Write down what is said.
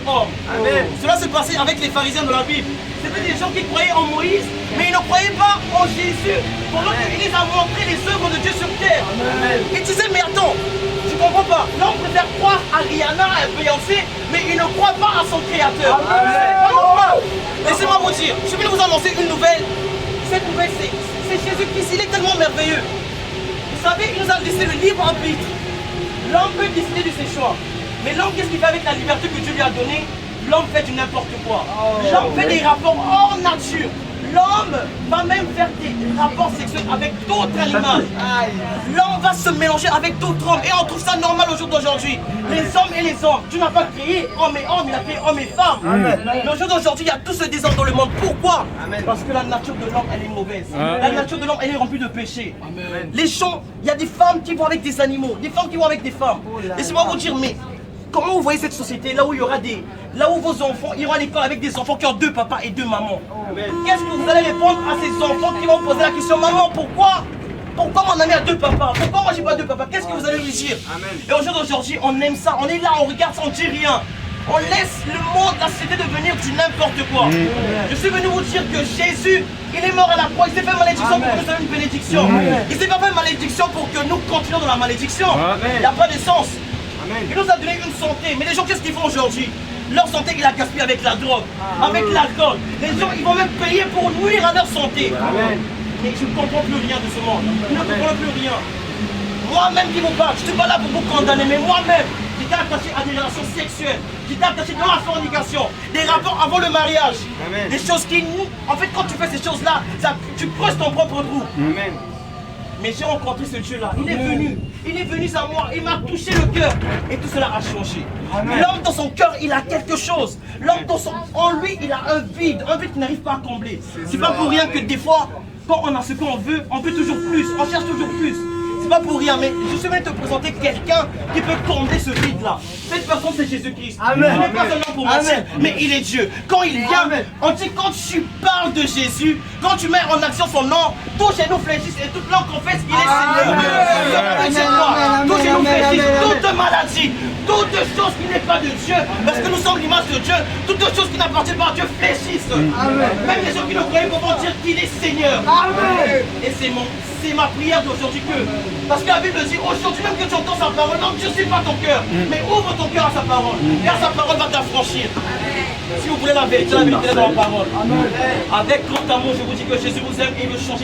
homme. Amen. Cela se passait avec les pharisiens de la Bible. C'était des gens qui croyaient en Moïse, mais ils ne croyaient pas en Jésus. Pendant qu'Église a montré les œuvres de Dieu sur terre. Amen. Ils disaient, mais attends, tu comprends pas. L'homme préfère croire à Rihanna, à Beyoncé, mais il ne croit pas à son créateur. C'est pas normal. Laissez-moi vous dire, je vais vous annoncer une nouvelle. Cette nouvelle, c'est Jésus-Christ, il est tellement merveilleux. Vous savez, il nous a laissé le libre arbitre. L'homme peut décider de ses choix. Mais l'homme, qu'est-ce qu'il fait avec la liberté que Dieu lui a donnée? L'homme fait du n'importe quoi. L'homme fait des rapports hors nature. L'homme va même faire des rapports sexuels avec d'autres animaux. L'homme va se mélanger avec d'autres hommes. Et on trouve ça normal au jour d'aujourd'hui. Les hommes et les hommes. Dieu n'a pas créé hommes et hommes, il a créé hommes et femmes. Mais au jour d'aujourd'hui, il y a tout ce désordre dans le monde. Pourquoi? Parce que la nature de l'homme, elle est mauvaise. La nature de l'homme, elle est remplie de péché. Les gens, il y a des femmes qui vont avec des animaux, des femmes qui vont avec des femmes. Laissez-moi vous dire, mais comment vous voyez cette société là où il y aura là où vos enfants iront à l'école avec des enfants qui ont 2 papas et 2 mamans? Qu'est-ce que vous allez répondre à ces enfants qui vont poser la question, maman, pourquoi mon ami a 2 papas? Pourquoi moi j'ai pas 2 papas? Qu'est-ce que vous allez lui dire? Et au jour d'aujourd'hui, on aime ça, on est là, on regarde ça, on dit rien. On laisse le monde, la société devenir du n'importe quoi. Je suis venu vous dire que Jésus, il est mort à la croix, il s'est fait malédiction pour que nous ayons une bénédiction. Il s'est pas fait malédiction pour que nous continuions dans la malédiction. Il n'y a pas de sens. Il nous a donné une santé, mais les gens, qu'est-ce qu'ils font aujourd'hui? Leur santé, ils la gaspillent avec la drogue, avec l'alcool. Les gens, ils vont même payer pour nuire à leur santé. Mais je ne comprends plus rien de ce monde. Je ne comprends plus rien. Moi-même qui vous parle, je ne suis pas là pour vous condamner, mais moi-même, j'étais attaché à des relations sexuelles. J'étais attaché dans la fornication, des rapports avant le mariage. Des choses qui, en fait, quand tu fais ces choses-là, tu creuses ton propre trou. Mais j'ai rencontré ce Dieu-là, il est venu à moi, il m'a touché le cœur et tout cela a changé. L'homme dans son cœur, il a quelque chose. L'homme en lui, il a un vide qu'il n'arrive pas à combler. C'est pas pour rien que des fois, quand on a ce qu'on veut, on veut toujours plus, on cherche toujours plus. C'est pas pour rien, mais je suis venu te présenter quelqu'un qui peut combler ce vide-là. Cette personne, c'est Jésus-Christ. Il n'est pas seulement pour mentir, mais il est Dieu. Quand il vient, on dit quand tu parles de Jésus, quand tu mets en action son nom, tous chez nous fléchissent et toute langue confesse qu'il est Seigneur. Tous chez nous fléchissent, toute maladie, toute chose qui n'est pas de Dieu, parce que nous sommes l'image de Dieu, toute chose qui n'appartient pas à Dieu fléchissent. Même les gens qui ne croient pas vont dire qu'il est Seigneur. Et c'est ma prière d'aujourd'hui parce que la Bible dit aujourd'hui même que tu entends sa parole, non, Dieu n'est pas ton cœur, mais ouvre ton cœur à sa parole, et à sa parole va t'affranchir. Si vous voulez la vérité est dans la parole. Avec grand amour, je vous dis que Jésus vous aime et il veut changer quelque chose.